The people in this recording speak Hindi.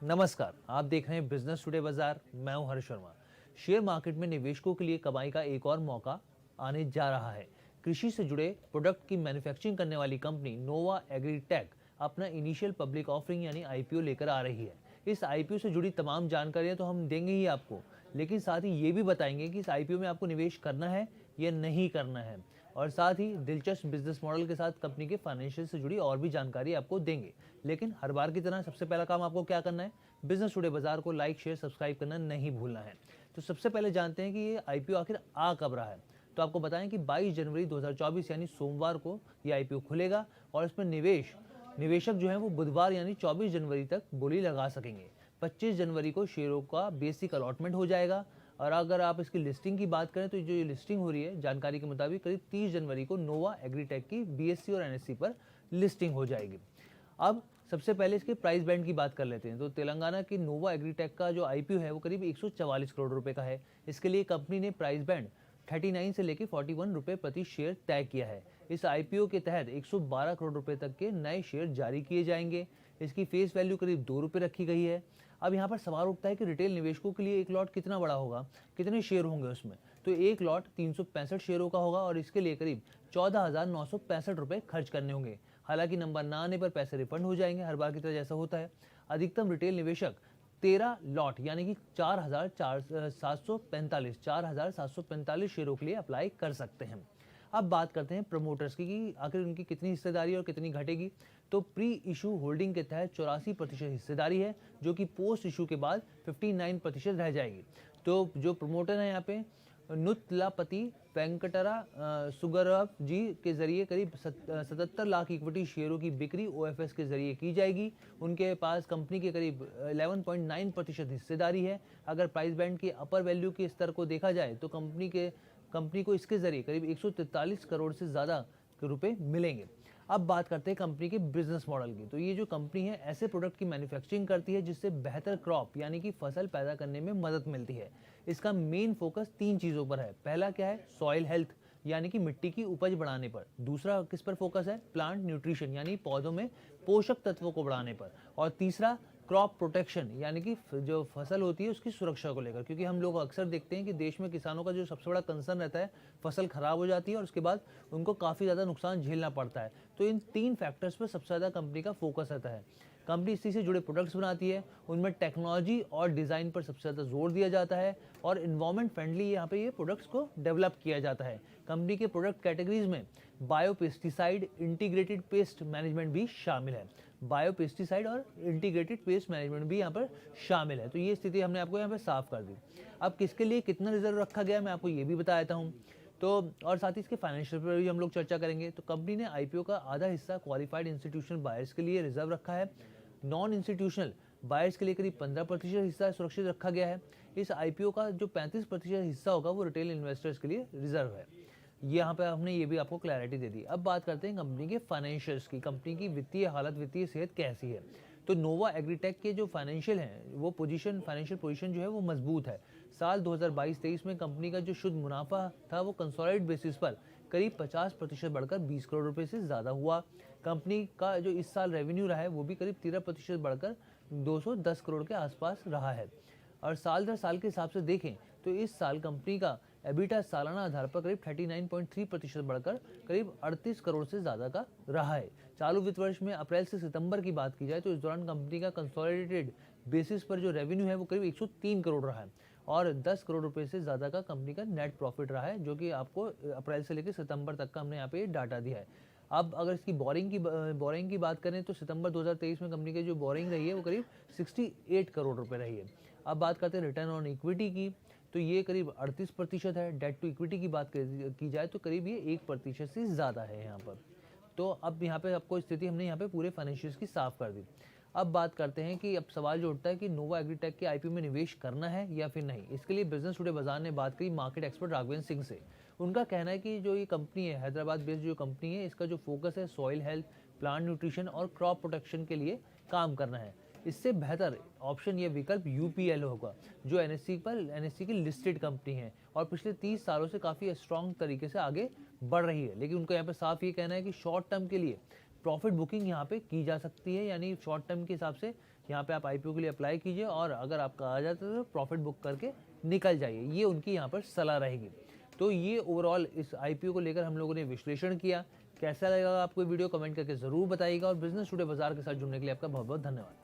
नमस्कार, आप देख रहे हैं बिजनेस टुडे बाजार। मैं हूं हर्ष शर्मा। शेयर मार्केट में निवेशकों के लिए कमाई का एक और मौका आने जा रहा है। कृषि से जुड़े प्रोडक्ट की मैन्युफैक्चरिंग करने वाली कंपनी नोवा एग्रीटेक अपना इनिशियल पब्लिक ऑफरिंग यानी आईपीओ लेकर आ रही है। इस आईपीओ से जुड़ी तमाम जानकारियां तो हम देंगे ही आपको, लेकिन साथ ही ये भी बताएंगे कि इस आईपीओ में आपको निवेश करना है या नहीं करना है, और साथ ही दिलचस्प बिजनेस मॉडल के साथ कंपनी के फाइनेंशियल से जुड़ी और भी जानकारी आपको देंगे। लेकिन हर बार की तरह सबसे पहला काम आपको क्या करना है, बिजनेस टुडे बाजार को लाइक शेयर सब्सक्राइब करना नहीं भूलना है। तो सबसे पहले जानते हैं कि ये आईपीओ आखिर आ कब रहा है। तो आपको बताएं कि 22 जनवरी 2024 यानी सोमवार को ये आईपीओ खुलेगा और इसमें निवेशक जो है वो बुधवार यानी 24 जनवरी तक बोली लगा सकेंगे। 25 जनवरी को शेयरों का बेसिक अलॉटमेंट हो जाएगा। और अगर आप इसकी लिस्टिंग की बात करें तो जो ये लिस्टिंग हो रही है, जानकारी के मुताबिक करीब 30 जनवरी को नोवा एग्रीटेक की बीएससी और एनएससी पर लिस्टिंग हो जाएगी। अब सबसे पहले इसके प्राइस बैंड की बात कर लेते हैं। तो तेलंगाना की नोवा एग्रीटेक का जो आईपीओ है वो करीब 144 करोड़ रुपए का है। इसके लिए कंपनी ने प्राइस बैंड 39 से लेकर 41 रुपए प्रति शेयर तय किया है। इस आईपीओ के तहत 112 करोड़ रुपए तक के नए शेयर जारी किए जाएंगे। इसकी फेस वैल्यू करीब 2 रुपए रखी गई है। अब यहाँ पर सवाल उठता है कि रिटेल निवेशकों के लिए एक लॉट कितना बड़ा होगा, कितने शेयर होंगे उसमें। तो एक लॉट 365 शेयरों का होगा और इसके लिए करीब 14,965 रुपए खर्च करने होंगे। हालांकि नंबर ना आने पर पैसे रिफंड हो जाएंगे, हर बार की तरह जैसा होता है। अधिकतम रिटेल निवेशक 13 लॉट यानी कि 4,745 शेयरों के लिए अप्लाई कर सकते हैं। अब बात करते हैं प्रमोटर्स की कि आखिर उनकी कितनी हिस्सेदारी और कितनी घटेगी। तो प्री इशू होल्डिंग के तहत 84% हिस्सेदारी है, जो कि पोस्ट इशू के बाद 59% रह जाएगी। तो जो प्रमोटर है यहाँ पे नुतलापति वेंकटरा सुगरव जी के जरिए करीब 77 लाख इक्विटी शेयरों की बिक्री ओएफएस के जरिए की जाएगी। उनके पास कंपनी के करीब 11.9% हिस्सेदारी है। अगर प्राइस बैंड की अपर वैल्यू के स्तर को देखा जाए तो कंपनी को इसके जरिए करीब 143 करोड़ से ज़्यादा रुपए मिलेंगे। अब बात करते हैं कंपनी के बिजनेस मॉडल की। तो ये जो कंपनी है ऐसे प्रोडक्ट की मैन्युफैक्चरिंग करती है जिससे बेहतर क्रॉप यानी कि फसल पैदा करने में मदद मिलती है। इसका मेन फोकस 3 चीज़ों पर है। पहला क्या है, सॉइल हेल्थ यानी कि मिट्टी की उपज बढ़ाने पर। दूसरा किस पर फोकस है, प्लांट न्यूट्रिशन यानी पौधों में पोषक तत्वों को बढ़ाने पर। और तीसरा क्रॉप प्रोटेक्शन यानी कि जो फसल होती है उसकी सुरक्षा को लेकर, क्योंकि हम लोग अक्सर देखते हैं कि देश में किसानों का जो सबसे बड़ा कंसर्न रहता है, फसल खराब हो जाती है और उसके बाद उनको काफ़ी ज़्यादा नुकसान झेलना पड़ता है। तो इन 3 फैक्टर्स पर सबसे ज़्यादा कंपनी का फोकस रहता है। कंपनी इसी से जुड़े प्रोडक्ट्स बनाती है, उनमें टेक्नोलॉजी और डिज़ाइन पर सबसे ज़्यादा जोर दिया जाता है और इन्वायरमेंट फ्रेंडली यहाँ पे ये प्रोडक्ट्स को डेवलप किया जाता है। कंपनी के प्रोडक्ट कैटेगरीज में बायोपेस्टिसाइड, इंटीग्रेटेड पेस्ट मैनेजमेंट भी शामिल है। बायोपेस्टिसाइड और इंटीग्रेटेड पेस्ट मैनेजमेंट भी यहाँ पर शामिल है। तो ये स्थिति हमने आपको यहाँ पर साफ कर दी। अब किसके लिए कितना रिजर्व रखा गया मैं आपको ये भी बता देता हूँ। तो और साथ ही इसके फाइनेंशियल पर भी हम लोग चर्चा करेंगे। तो कंपनी ने आईपीओ का आधा हिस्सा क्वालिफाइड इंस्टीट्यूशनल बायर्स के लिए रिजर्व रखा है। नॉन इंस्टीट्यूशनल बायर्स के लिए करीब 15% हिस्सा सुरक्षित रखा गया है। इस आईपीओ का जो 35% हिस्सा होगा वो रिटेल इन्वेस्टर्स के लिए रिजर्व है। यहाँ पे हमने ये भी आपको क्लैरिटी दे दी। अब बात करते हैं कंपनी के फाइनेंशियल्स की। कंपनी की वित्तीय हालत, वित्तीय सेहत कैसी है। तो नोवा एग्रीटेक के जो फाइनेंशियल पोजीशन जो है वो मजबूत है। साल 2022-23 में कंपनी का जो शुद्ध मुनाफा था वो कंसोलिडेटेड बेसिस पर करीब 50% बढ़कर 20 करोड़ रुपए से ज़्यादा हुआ। कंपनी का जो इस साल रेवेन्यू रहा है वो भी करीब 13% बढ़कर 210 करोड़ के आसपास रहा है। और साल दर साल के हिसाब से देखें तो इस साल कंपनी का एबिटा सालाना आधार पर करीब 39.3% बढ़कर करीब 38 करोड़ से ज़्यादा का रहा है। चालू वित्त वर्ष में अप्रैल से सितंबर की बात की जाए तो इस दौरान कंपनी का कंसोलिडेटेड बेसिस पर जो रेवेन्यू है वो करीब 103 करोड़ रहा है और 10 करोड़ रुपए से ज़्यादा का कंपनी का नेट प्रॉफिट रहा है, जो कि आपको अप्रैल से लेकर सितंबर तक का हमने यहाँ पे डाटा दिया है। अब अगर इसकी बोरिंग की बात करें तो सितंबर 2023 में कंपनी की जो बोरिंग रही है वो करीब 68 करोड़ रुपए रही है। अब बात करते हैं रिटर्न ऑन इक्विटी की। तो ये करीब 38% है। डेट टू इक्विटी की बात की जाए तो करीब ये 1% से ज़्यादा है यहाँ पर। तो अब यहाँ पे आपको स्थिति हमने यहाँ पे पूरे फाइनेंशियल्स की साफ कर दी। अब बात करते हैं कि अब सवाल जो उठता है कि नोवा एग्रीटेक के आईपीओ में निवेश करना है या फिर नहीं। इसके लिए बिजनेस टुडे बाजार ने बात करी मार्केट एक्सपर्ट राघवेंद्र सिंह से। उनका कहना है कि जो ये कंपनी है, हैदराबाद बेस्ड जो कंपनी है, इसका जो फोकस है सॉइल हेल्थ, प्लांट न्यूट्रिशन और क्रॉप प्रोटेक्शन के लिए काम करना है। इससे बेहतर ऑप्शन या विकल्प यूपीएल होगा, जो एनएससी की लिस्टेड कंपनी है और पिछले 30 सालों से काफ़ी स्ट्रॉन्ग तरीके से आगे बढ़ रही है। लेकिन उनका यहाँ पर साफ ये कहना है कि शॉर्ट टर्म के लिए प्रॉफिट बुकिंग यहाँ पे की जा सकती है, यानी शॉर्ट टर्म के हिसाब से यहाँ पे आप आईपीओ के लिए अप्लाई कीजिए और अगर आपका आ जाता है तो प्रॉफिट बुक करके निकल जाइए, ये उनकी यहाँ पर सलाह रहेगी। तो ये ओवरऑल इस आईपीओ को लेकर हम लोगों ने विश्लेषण किया। कैसा लगा आपको वीडियो कमेंट करके ज़रूर बताइएगा और बिजनेस टुडे बाजार के साथ जुड़ने के लिए आपका बहुत बहुत धन्यवाद।